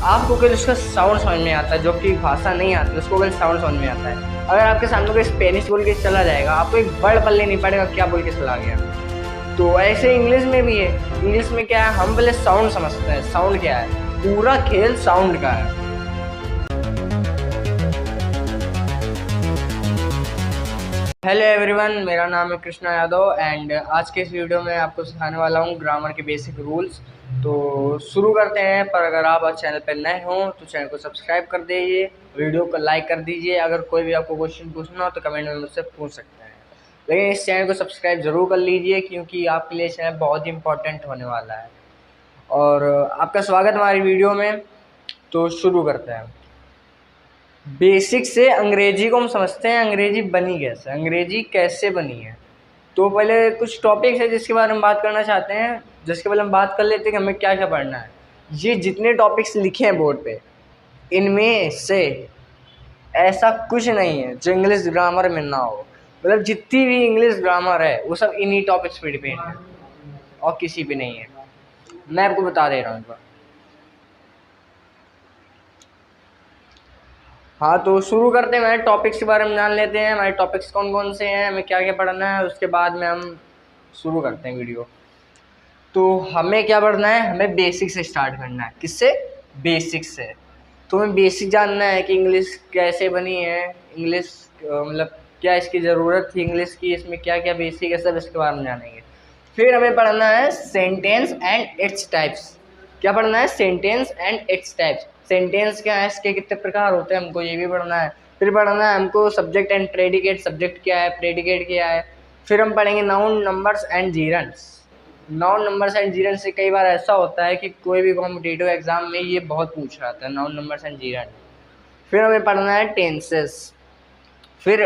आपको केवल उसका साउंड समझ में आता है, जो कि भाषा नहीं आती उसको केवल साउंड समझ में आता है। अगर आपके सामने कोई स्पेनिश बोल के चला जाएगा, आपको एक वर्ड पल्ले नहीं पड़ेगा क्या बोल के चला गया। तो ऐसे इंग्लिश में भी है। इंग्लिश में क्या है, हम पहले साउंड समझते हैं, साउंड क्या है, पूरा खेल साउंड का है। हेलो एवरीवन, मेरा नाम है कृष्णा यादव एंड आज के इस वीडियो में आपको सिखाने वाला हूँ ग्रामर के बेसिक रूल्स। तो शुरू करते हैं। पर अगर आप आज चैनल पर नए हों तो चैनल को सब्सक्राइब कर दीजिए, वीडियो को लाइक कर दीजिए। अगर कोई भी आपको क्वेश्चन पूछना हो तो कमेंट में मुझसे पूछ सकते हैं, लेकिन इस चैनल को सब्सक्राइब ज़रूर कर लीजिए क्योंकि आपके लिए चैनल बहुत ही इंपॉर्टेंट होने वाला है। और आपका स्वागत हमारी वीडियो में। तो शुरू करते हैं। बेसिक से अंग्रेजी को हम समझते हैं, अंग्रेजी बनी कैसे, अंग्रेजी कैसे बनी है। तो पहले कुछ टॉपिक्स है जिसके बारे में बात करना चाहते हैं, जिसके बारे में बात कर लेते हैं कि हमें क्या क्या पढ़ना है। ये जितने टॉपिक्स लिखे हैं बोर्ड पे, इनमें से ऐसा कुछ नहीं है जो इंग्लिश ग्रामर में ना हो। मतलब जितनी भी इंग्लिश ग्रामर है वो सब इन्हीं टॉपिक्स पे डिपेंड है और किसी पे नहीं है। मैं आपको बता दे रहा हूँ। हाँ, तो शुरू करते हैं। हमारे टॉपिक्स के बारे में जान लेते हैं, हमारे टॉपिक्स कौन कौन से हैं, हमें क्या क्या पढ़ना है, उसके बाद में हम शुरू करते हैं वीडियो। तो हमें क्या पढ़ना है, हमें बेसिक से स्टार्ट करना है। किससे? बेसिक से। तो हमें बेसिक जानना है कि इंग्लिश कैसे बनी है, इंग्लिश मतलब क्या इसकी ज़रूरत थी इंग्लिश की, इसमें क्या क्या बेसिक है, सब इसके बारे में जानेंगे। फिर हमें पढ़ना है सेंटेंस एंड इट्स टाइप्स। क्या पढ़ना है? Sentence and its types. Sentence क्या है, इसके कितने प्रकार होते हैं, हमको ये भी पढ़ना है। फिर पढ़ना है हमको सब्जेक्ट एंड प्रेडिकेट। सब्जेक्ट क्या है, प्रेडिकेट क्या है। फिर हम पढ़ेंगे noun, numbers and gerunds. Noun, numbers and gerunds से कई बार ऐसा होता है कि कोई भी कॉम्पिटिटिव एग्जाम में ये बहुत पूछ रहा था, नाउन, नंबर्स एंड जीरन्स। फिर हमें पढ़ना है टेंसेस। फिर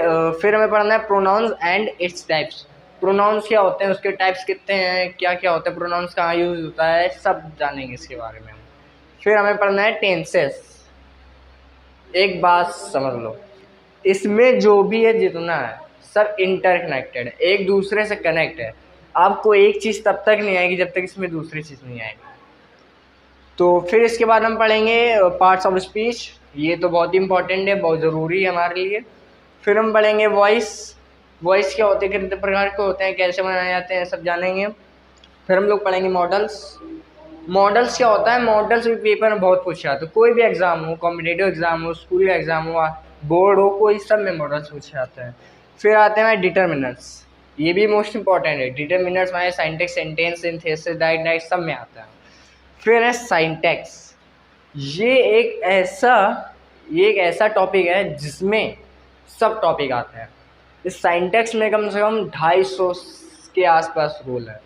हमें पढ़ना है pronouns and its types. Pronouns क्या होते हैं, उसके टाइप्स कितने हैं, क्या क्या होता है, प्रोनाउंस कहाँ यूज होता है, सब जानेंगे इसके बारे में हम। फिर हमें पढ़ना है टेंसेस। एक बात समझ लो, इसमें जो भी है जितना है सब इंटरकनेक्टेड है, एक दूसरे से कनेक्ट है। आपको एक चीज़ तब तक नहीं आएगी जब तक इसमें दूसरी चीज़ नहीं आएगी। तो फिर इसके बाद हम पढ़ेंगे पार्ट्स ऑफ स्पीच। ये तो बहुत इंपॉर्टेंट है, बहुत ज़रूरी है हमारे लिए। फिर हम पढ़ेंगे वॉइस। वॉइस क्या होते हैं, कितने प्रकार के होते हैं, कैसे बनाए जाते हैं, सब जानेंगे। फिर हम लोग पढ़ेंगे मॉडल्स। मॉडल्स क्या होता है, मॉडल्स भी पेपर में बहुत पूछा जाता है। कोई भी एग्ज़ाम हो, कॉम्पिटेटिव एग्ज़ाम हो, स्कूल का एग्ज़ाम हो, बोर्ड हो, कोई सब में मॉडल्स पूछे जाते हैं। फिर आते हैं हमारे डिटर्मिनर्स। ये भी मोस्ट इंपॉर्टेंट है। डिटर्मिनर्स हमारे सिंटैक्स, सेंटेंस, सिंथेसिस, डायरेक्ट सब में आता है। फिर है सिंटैक्स। ये एक ऐसा टॉपिक है जिसमें सब टॉपिक आते हैं। इस सिंटैक्स में कम से कम 250 के आसपास रूल है।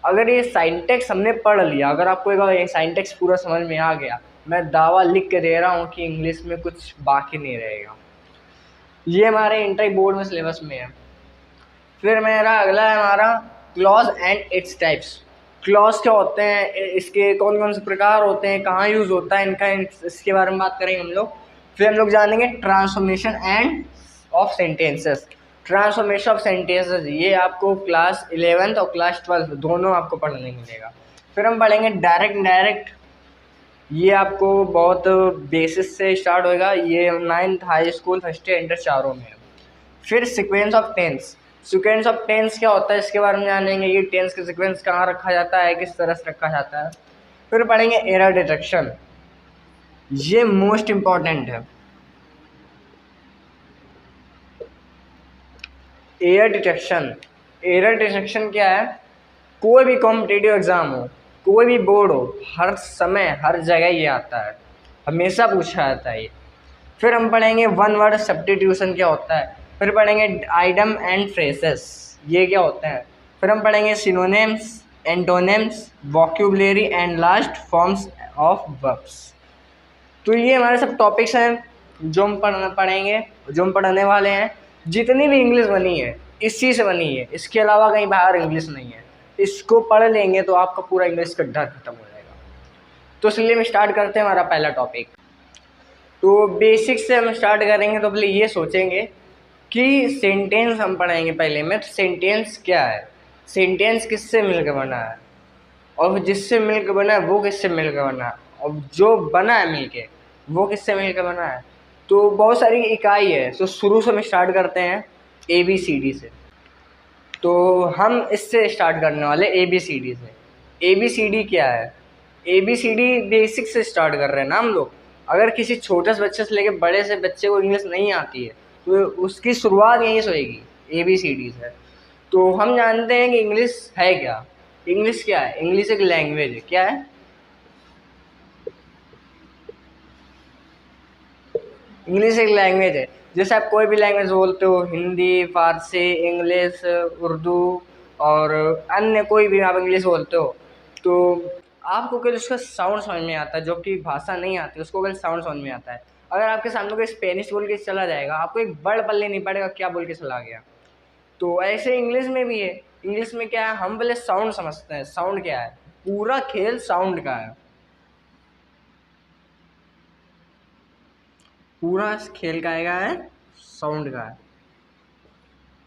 अगर ये सिंटैक्स हमने पढ़ लिया, अगर आपको एक सिंटैक्स पूरा समझ में आ गया, मैं दावा लिख के दे रहा हूँ कि इंग्लिश में कुछ बाकी नहीं रहेगा। ये हमारे इंटर बोर्ड में सिलेबस में है। फिर मेरा अगला है हमारा clause and its types. Clause क्या होते हैं, इसके कौन कौन से प्रकार होते हैं, कहाँ यूज़ होता है इनका, इसके बारे में बात करेंगे हम लोग। फिर हम लोग जानेंगे transformation end of sentences. Transformation of sentences ये आपको क्लास 11th और क्लास 12 दोनों आपको पढ़ने मिलेगा। फिर हम पढ़ेंगे डायरेक्ट इनडायरेक्ट। ये आपको बहुत बेसिस से स्टार्ट होएगा, ये 9th high school, first year, inter चारों में है। फिर sequence of tense. Sequence of tense क्या होता है, इसके बारे में जानेंगे। ये टेंस का सीक्वेंस कहाँ रखा जाता है, किस तरह से रखा जाता है। फिर पढ़ेंगे एरर डिटेक्शन। ये मोस्ट इम्पॉर्टेंट है। Error detection. एरर डिटेक्शन क्या है, कोई भी कॉम्पिटिटिव एग्जाम हो, कोई भी बोर्ड हो, हर समय हर जगह ये आता है, हमेशा पूछा जाता है ये। फिर हम पढ़ेंगे वन वर्ड सब्स्टिट्यूशन क्या होता है। फिर पढ़ेंगे आइडम एंड फ्रेसेस, ये क्या होते हैं। फिर हम पढ़ेंगे synonyms, antonyms, vocabulary and last forms of verbs. तो ये हमारे सब टॉपिक्स हैं जो हम पढ़ेंगे, जो हम पढ़ने वाले हैं। जितनी भी इंग्लिश बनी है इसी से बनी है, इसके अलावा कहीं बाहर इंग्लिश नहीं है। इसको पढ़ लेंगे तो आपका पूरा इंग्लिश गड्ढा खत्म हो जाएगा। तो इसलिए हम स्टार्ट करते हैं हमारा पहला टॉपिक। तो बेसिक से हम स्टार्ट करेंगे तो पहले ये सोचेंगे कि सेंटेंस हम पढ़ेंगे पहले में। तो सेंटेंस क्या है, सेंटेंस किससे मिलकर बना है, और जिससे मिलकर बना है वो किससे मिलकर बना है, और जो बना है मिलके वो किससे मिलकर बना है? तो बहुत सारी इकाई है। तो शुरू से हम स्टार्ट करते हैं ABCD से। तो हम इससे स्टार्ट करने वाले ABCD से। ABCD क्या है? ABCD बेसिक से स्टार्ट कर रहे हैं ना हम लोग। अगर किसी छोटे से बच्चे से लेकर बड़े से बच्चे को इंग्लिश नहीं आती है तो उसकी शुरुआत यहीं से होगी, ABCD से। तो हम जानते हैं कि इंग्लिश है क्या। इंग्लिश क्या है? इंग्लिश एक लैंग्वेज है। क्या है? इंग्लिश एक लैंग्वेज है। जैसे आप कोई भी लैंग्वेज बोलते हो, हिंदी, फारसी, इंग्लिश, उर्दू और अन्य कोई भी आप इंग्लिश बोलते हो, तो आपको केवल उसका साउंड समझ में आता है। जो कि भाषा नहीं आती उसको केवल साउंड समझ में आता है। अगर आपके सामने कोई स्पेनिश बोल के चला जाएगा, आपको एक वर्ड पल्ले नहीं पड़ेगा क्या बोल के चला गया। तो ऐसे इंग्लिश में भी है। इंग्लिश में क्या है? हम पहले साउंड समझते हैं। साउंड क्या है? पूरा खेल साउंड का है। पूरा खेल का है साउंड का है।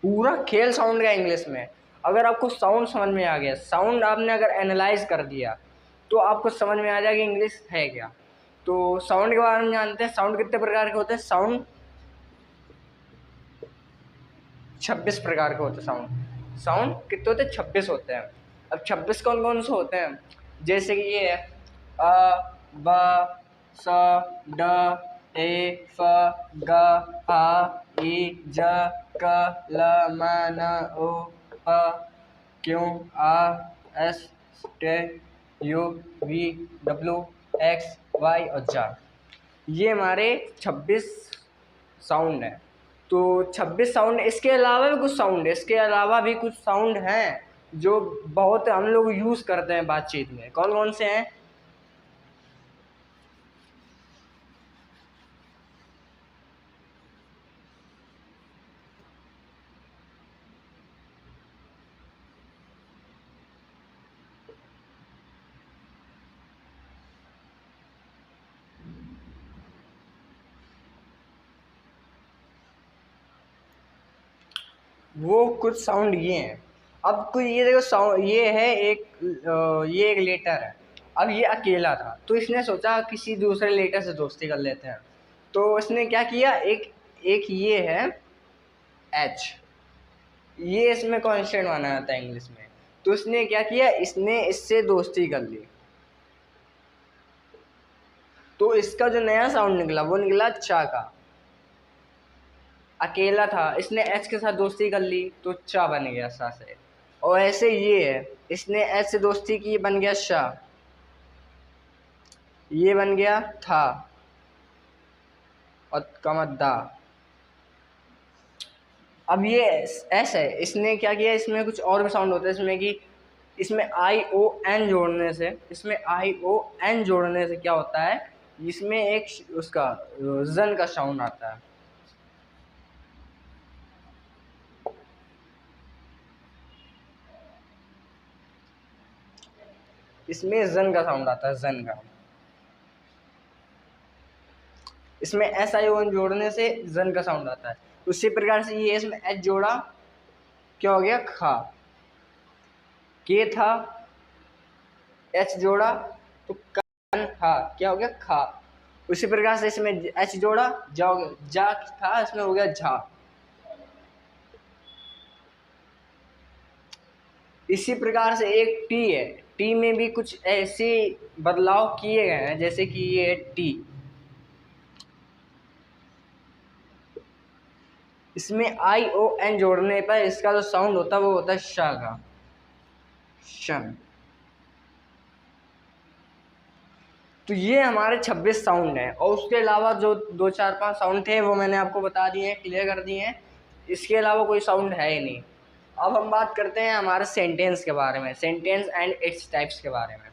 पूरा खेल साउंड का इंग्लिश में। अगर आपको साउंड समझ में आ गया, साउंड आपने अगर एनालाइज कर दिया, तो आपको समझ में आ जाएगा इंग्लिश है क्या। तो साउंड के बारे में जानते हैं। साउंड कितने प्रकार के होते हैं? साउंड 26 प्रकार के होते हैं। साउंड साउंड कितने होते हैं? 26 होते हैं। अब 26 कौन कौन से होते हैं? जैसे कि ये है अ ब स ड ए फ ग आ ई ज क ल म N O P Q R S T U V W X Y और जा। ये हमारे 26 साउंड है। तो 26 साउंड, इसके अलावा भी कुछ साउंड है। इसके अलावा भी कुछ साउंड हैं जो बहुत हम लोग यूज़ करते हैं बातचीत में। कौन कौन से हैं? वो कुछ साउंड ये हैं। अब कोई ये देखो साउंड, ये है एक ये एक लेटर है। अब ये अकेला था तो इसने सोचा किसी दूसरे लेटर से दोस्ती कर लेते हैं। तो इसने क्या किया, एक एक ये है एच, ये इसमें कॉन्स्टेंट माना जाता है इंग्लिश में। तो इसने क्या किया, इसने इससे दोस्ती कर ली। तो इसका जो नया साउंड निकला वो निकला चा का। अकेला था, इसने एच के साथ दोस्ती कर ली तो चा बन गया सा से। और ऐसे ये है, इसने एच से दोस्ती की बन गया शाह, ये बन गया था और कमद्दा। अब ये एस है, इसने क्या किया, इसमें कुछ और भी साउंड होता है इसमें कि इसमें आई ओ एन जोड़ने से, इसमें आई ओ एन जोड़ने से क्या होता है, इसमें एक उसका जन का साउंड आता है। इसमें जन का साउंड आता है, जन का। इसमें एस आई ओ एन जोड़ने से जन का साउंड आता है। उसी प्रकार से ये इसमें एच जोड़ा, क्या हो गया, खा। के था, एच जोड़ा तो कन खा, क्या हो गया, खा। उसी प्रकार से इसमें एच जोड़ा, जा हो गया, जा था, इसमें हो गया झा। इसी प्रकार से एक टी है। टी में भी कुछ ऐसे बदलाव किए गए हैं, जैसे कि ये टी, इसमें आई ओ एन जोड़ने पर इसका जो साउंड होता है वो होता है श का, शन। तो ये हमारे 26 साउंड हैं। और उसके अलावा जो 2 4 5 साउंड थे वो मैंने आपको बता दिए हैं, क्लियर कर दिए हैं। इसके अलावा कोई साउंड है ही नहीं। अब हम बात करते हैं हमारे सेंटेंस के बारे में, सेंटेंस एंड इट्स टाइप्स के बारे में।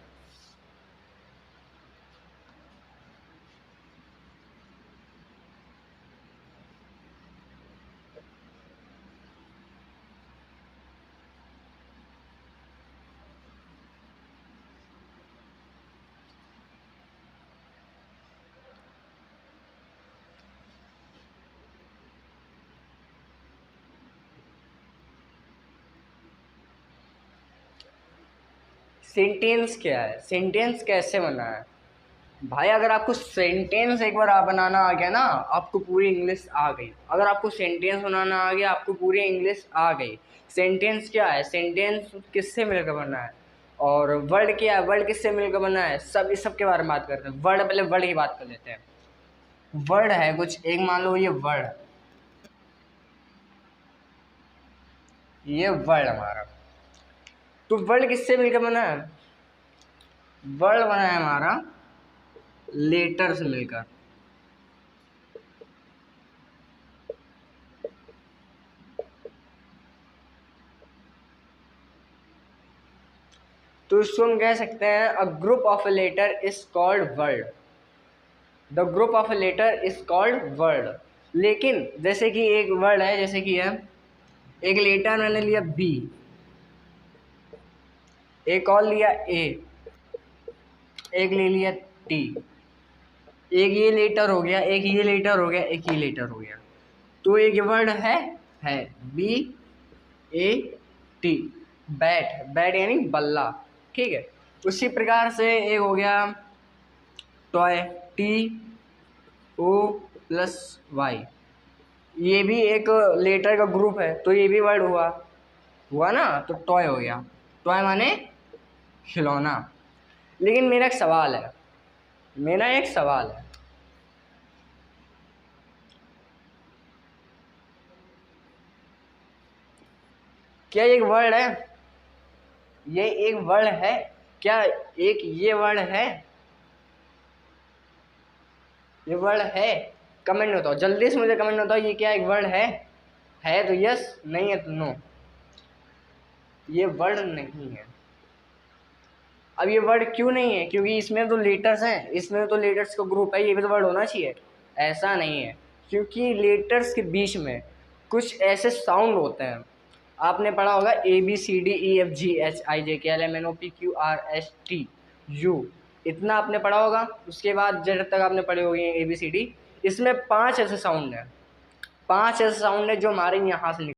सेंटेंस क्या है, सेंटेंस कैसे बना है? भाई अगर आपको सेंटेंस एक बार बनाना आ गया ना, आपको पूरी इंग्लिश आ गई। अगर आपको सेंटेंस बनाना आ गया, आपको पूरी इंग्लिश आ गई। सेंटेंस क्या है? सेंटेंस किससे मिलकर बना है? और वर्ड क्या है? वर्ड किससे मिलकर बना है? सब इस सब के बारे में बात करते हैं। वर्ड, पहले वर्ड की बात कर लेते हैं। वर्ड है कुछ एक, मान लो ये वर्ड, ये वर्ड हमारा, तो वर्ड किससे मिलकर बना है? वर्ड बना है हमारा लेटर से मिलकर। तो इसको हम कह सकते हैं a group of a letter is called word. The group of a letter is called word. लेकिन जैसे कि एक वर्ड है, जैसे कि है एक लेटर मैंने लिया बी, एक और लिया ए, एक ले लिया टी, एक ये लेटर हो गया, एक ये लेटर हो गया, एक ये लेटर हो गया, तो एक वर्ड है B A T, bat. Bat यानी बल्ला, ठीक है। उसी प्रकार से एक हो गया toy, T O plus Y, ये भी एक लेटर का ग्रुप है, तो ये भी वर्ड हुआ, हुआ ना। तो टॉय हो गया, टॉय माने खिलौना। लेकिन मेरा एक सवाल है, मेरा एक सवाल है, क्या एक वर्ड है? ये एक वर्ड है क्या? एक ये वर्ड है? ये वर्ड है? कमेंट में बताओ, जल्दी से मुझे कमेंट में बताओ, ये क्या एक वर्ड है? है तो यस, नहीं है तो नो। ये वर्ड नहीं है। अब ये वर्ड क्यों नहीं है? क्योंकि इसमें तो लेटर्स हैं, इसमें तो लेटर्स का ग्रुप है, ये भी तो वर्ड होना चाहिए। ऐसा नहीं है, क्योंकि लेटर्स के बीच में कुछ ऐसे साउंड होते हैं। आपने पढ़ा होगा A B C D E F G H I J K L M N O P Q R S T U, इतना आपने पढ़ा होगा। उसके बाद जब तक आपने पढ़े होंगे ए बी सी डी, इसमें 5 ऐसे साउंड हैं, 5 ऐसे साउंड है जो हमारे यहाँ से